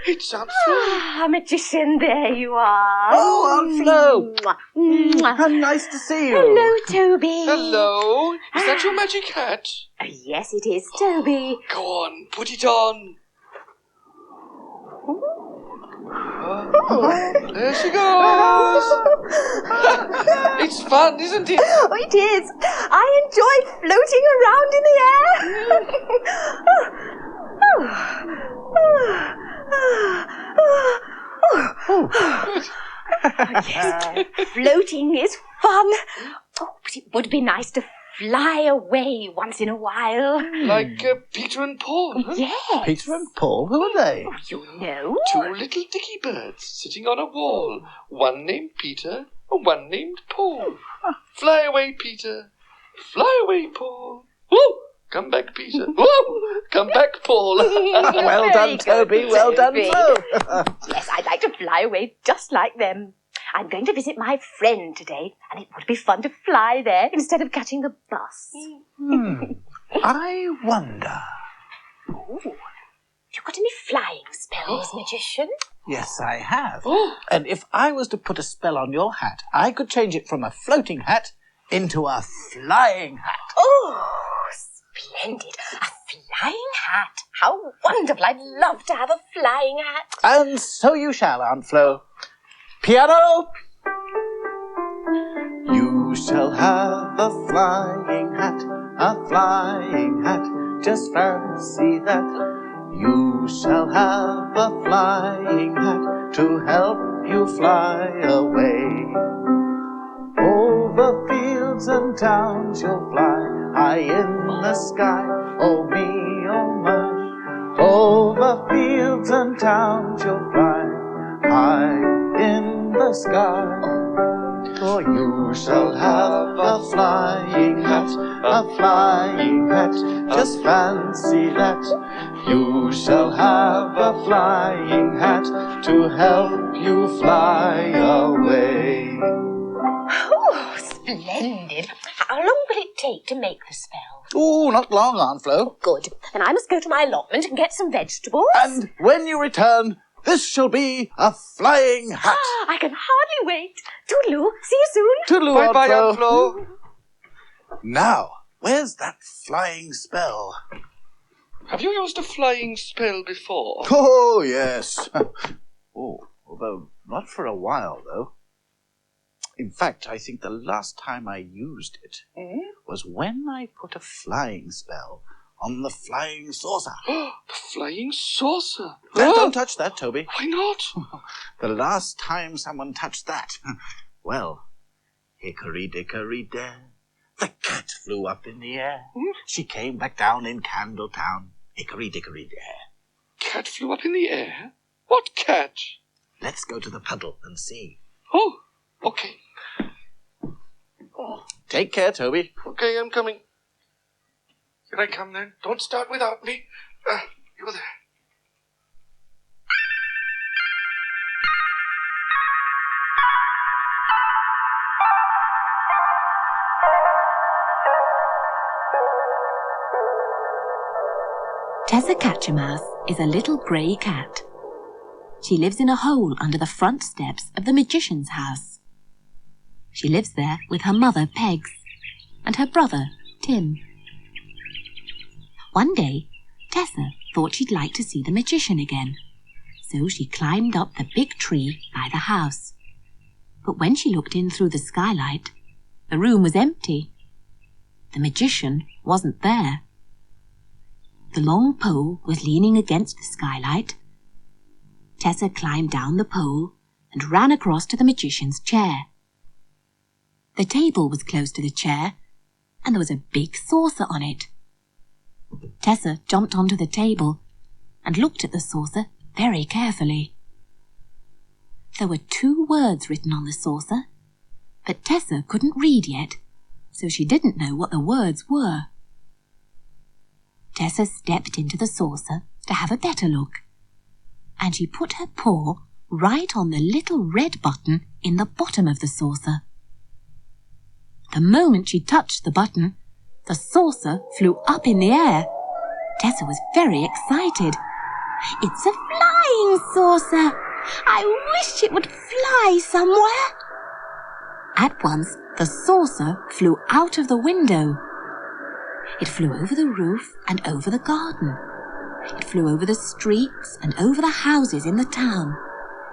It's Aunt Flo. Ah, Magician, there you are. Oh, Aunt Flo. Mwah, mwah. How nice to see you. Hello, Toby. Hello. Is that your magic hat? Yes, it is, Toby. Go on, put it on. There she goes. It's fun, isn't it? Oh, it is. I enjoy floating around in the air. Yes, floating is fun. Oh, but it would be nice to fly away once in a while. Like Peter and Paul. Huh? Yes. Peter and Paul, who are they? Oh, you know. Two little dicky birds sitting on a wall. One named Peter and one named Paul. Fly away, Peter. Fly away, Paul. Woo! Come back, Peter. Woo! Come back, Paul. Well Very done, good, Toby. Well done, Toby. Flo. Yes, I'd like to fly away just like them. I'm going to visit my friend today, and it would be fun to fly there instead of catching the bus. I wonder. Ooh. Have you got any flying spells, Magician? Yes, I have. Oh. And if I was to put a spell on your hat, I could change it from a floating hat into a flying hat. Oh, splendid. A flying hat. How wonderful. I'd love to have a flying hat. And so you shall, Aunt Flo. Piano! You shall have a flying hat, a flying hat. Just fancy that. You shall have a flying hat to help you fly away. Over fields and towns you'll fly, high in the sky. Oh me, oh my. Over fields and towns you'll fly, high in the sky. For you shall have a flying hat, a flying hat. Just fancy that. You shall have a flying hat to help you fly away. Oh, splendid. How long will it take to make the spell? Oh, not long, Aunt Flo. Good. Then I must go to my allotment and get some vegetables. And when you return, this shall be a flying hat. I can hardly wait. Toodaloo. See you soon. Toodaloo, Bye-bye, Aunt Aunt Flo. Flo. Now, where's that flying spell? Have you used a flying spell before? Oh, yes. Oh, although not for a while, though. In fact, I think the last time I used it was when I put a flying spell on the flying saucer. The flying saucer. Don't touch that, Toby. Why not? The last time someone touched that, well, hickory-dickory-dare, the cat flew up in the air. She came back down in Candletown, hickory-dickory-dare. Cat flew up in the air? What cat? Let's go to the puddle and see. Oh, okay. Take care, Toby. Okay, I'm coming. Here I come then. Don't start without me. You're there. Tessa Catchermouse is a little grey cat. She lives in a hole under the front steps of the magician's house. She lives there with her mother, Pegs, and her brother, Tim. One day, Tessa thought she'd like to see the magician again, so she climbed up the big tree by the house. But when she looked in through the skylight, the room was empty. The magician wasn't there. The long pole was leaning against the skylight. Tessa climbed down the pole and ran across to the magician's chair. The table was close to the chair, and there was a big saucer on it. Tessa jumped onto the table, and looked at the saucer very carefully. There were 2 words written on the saucer, but Tessa couldn't read yet, so she didn't know what the words were. Tessa stepped into the saucer to have a better look, and she put her paw right on the little red button in the bottom of the saucer. The moment she touched the button, the saucer flew up in the air. Tessa was very excited. "It's a flying saucer! I wish it would fly somewhere!" At once, the saucer flew out of the window. It flew over the roof and over the garden. It flew over the streets and over the houses in the town.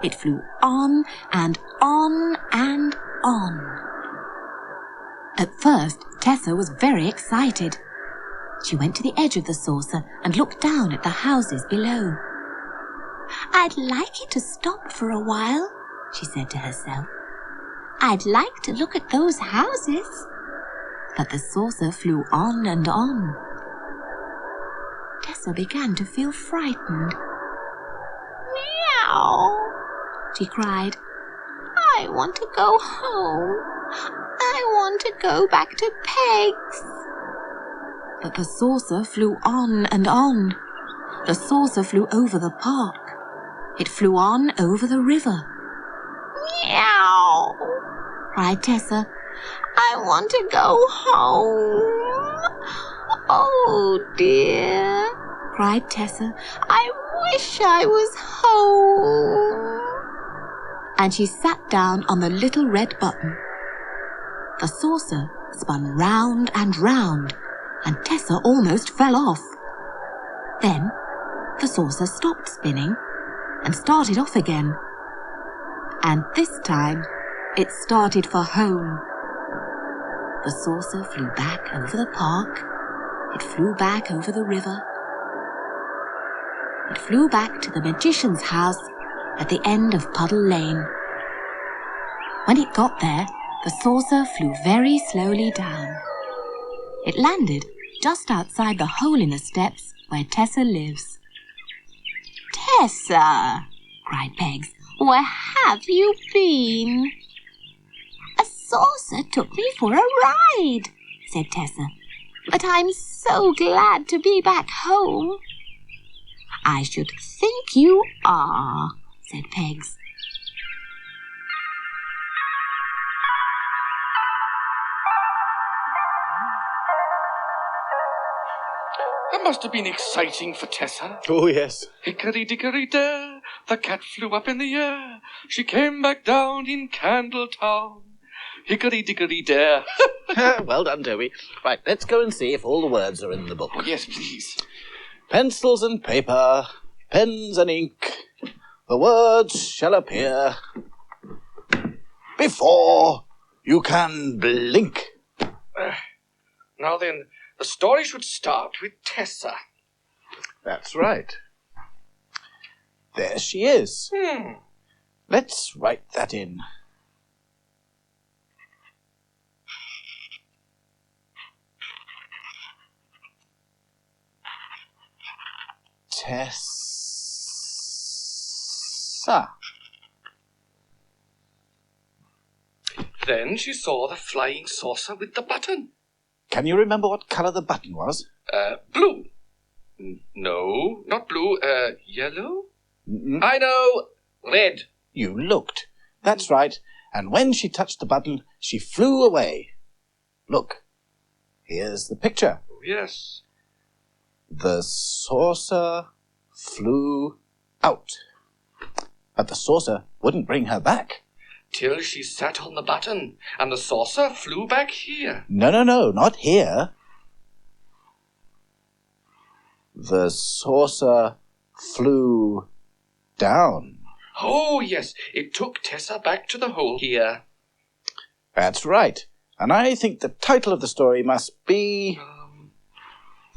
It flew on and on and on. At first, Tessa was very excited. She went to the edge of the saucer and looked down at the houses below. "I'd like it to stop for a while," she said to herself. "I'd like to look at those houses." But the saucer flew on and on. Tessa began to feel frightened. "Meow," she cried. "I want to go home. I want to go back to Peg's." But the saucer flew on and on. The saucer flew over the park. It flew on over the river. "Meow," cried Tessa. "I want to go home." "Oh dear," cried Tessa. "I wish I was home." And she sat down on the little red button. The saucer spun round and round, and Tessa almost fell off. Then the saucer stopped spinning and started off again. And this time it started for home. The saucer flew back over the park. It flew back over the river. It flew back to the magician's house at the end of Puddle Lane. When it got there, the saucer flew very slowly down. It landed just outside the hole in the steps where Tessa lives. "Tessa," cried Pegs, "where have you been?" "A saucer took me for a ride," said Tessa, "but I'm so glad to be back home." "I should think you are," said Pegs. That must have been exciting for Tessa. Oh, yes. Hickory-dickory-dare, the cat flew up in the air. She came back down in Candletown. Hickory-dickory-dare. Well done, Toby. Right, let's go and see if all the words are in the book. Oh, yes, please. Pencils and paper, pens and ink, the words shall appear before you can blink. Now then, the story should start with Tessa. That's right. There she is. Let's write that in. Tessa. Then she saw the flying saucer with the button. Can you remember what colour the button was? Blue. No, not blue. Yellow? Mm-mm. I know. Red. You looked. That's right. And when she touched the button, she flew away. Look. Here's the picture. Oh, yes. The saucer flew out. But the saucer wouldn't bring her back. Till she sat on the button, and the saucer flew back here. No, not here. The saucer flew down. Oh, yes, it took Tessa back to the hole here. That's right. And I think the title of the story must be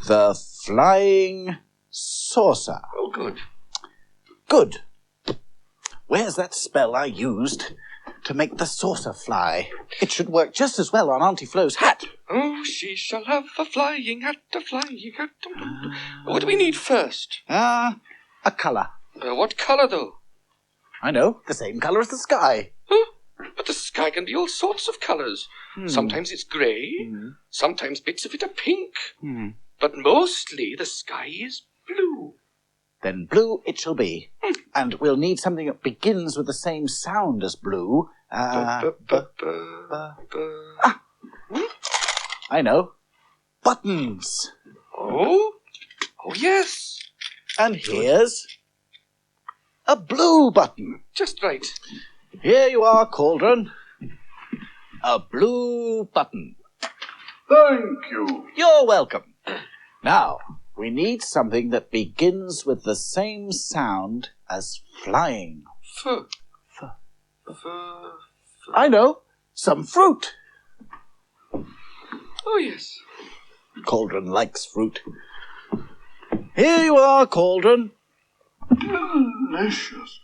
The Flying Saucer. Oh, good. Good. Where's that spell I used to make the saucer fly? It should work just as well on Auntie Flo's hat. Oh, she shall have a flying hat, a flying hat. What do we need first? A colour. What colour, though? I know, the same colour as the sky. Huh? But the sky can be all sorts of colours. Sometimes it's grey, sometimes bits of it are pink. But mostly the sky is blue. Then blue it shall be. And we'll need something that begins with the same sound as blue. I know. Buttons. Oh, yes. And here's a blue button. Just right. Here you are, Cauldron. A blue button. Thank you. You're welcome. Now, we need something that begins with the same sound as flying. F. I know. Some fruit. Oh, yes. Cauldron likes fruit. Here you are, Cauldron. Delicious.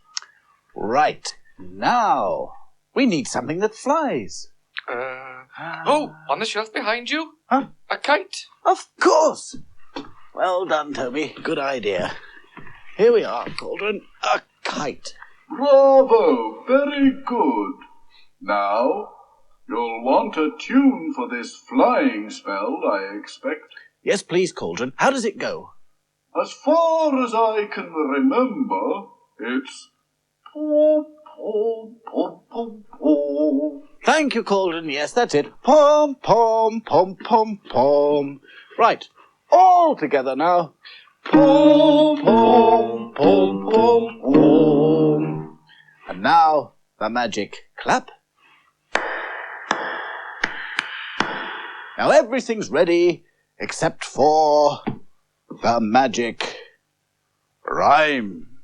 Right. Now, we need something that flies. Oh, on the shelf behind you. Huh? A kite. Of course. Well done, Toby. Good idea. Here we are, Cauldron. A kite. Bravo. Very good. Now, you'll want a tune for this flying spell, I expect. Yes, please, Cauldron. How does it go? As far as I can remember, it's pom, pom, pom, pom, pom. Thank you, Cauldron. Yes, that's it. Pom, pom, pom, pom, pom. Right. All together now. Pom, pom, pom, pom, pom. And now, the magic clap. Now everything's ready except for the magic rhyme.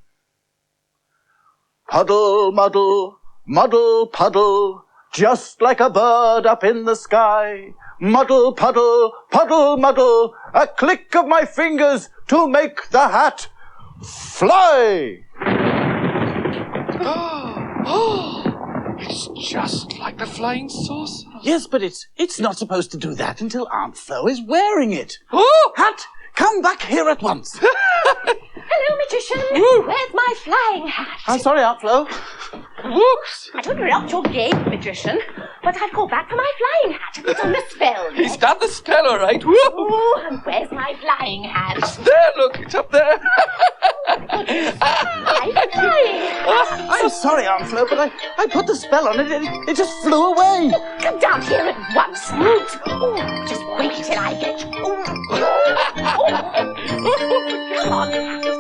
Puddle, muddle, muddle, puddle, just like a bird up in the sky. Muddle, puddle, puddle, muddle, a click of my fingers to make the hat fly. It's just like the flying saucer. Yes, but it's not supposed to do that until Aunt Flo is wearing it. Oh! Hat, come back here at once. Hello, magician. Where's my flying hat? I'm sorry, Aunt Flo. Whoops! I don't interrupt your game, magician, but I've called back for my flying hat and it's on the spell. He's done the spell, all right. Whoop! Oh, and where's my flying hat? There, look, it's up there. My flying hat. I'm sorry, Aunt Flo, but I put the spell on it and it just flew away. Come down here at once. Oh, just wait till I get you. Oh. Come on.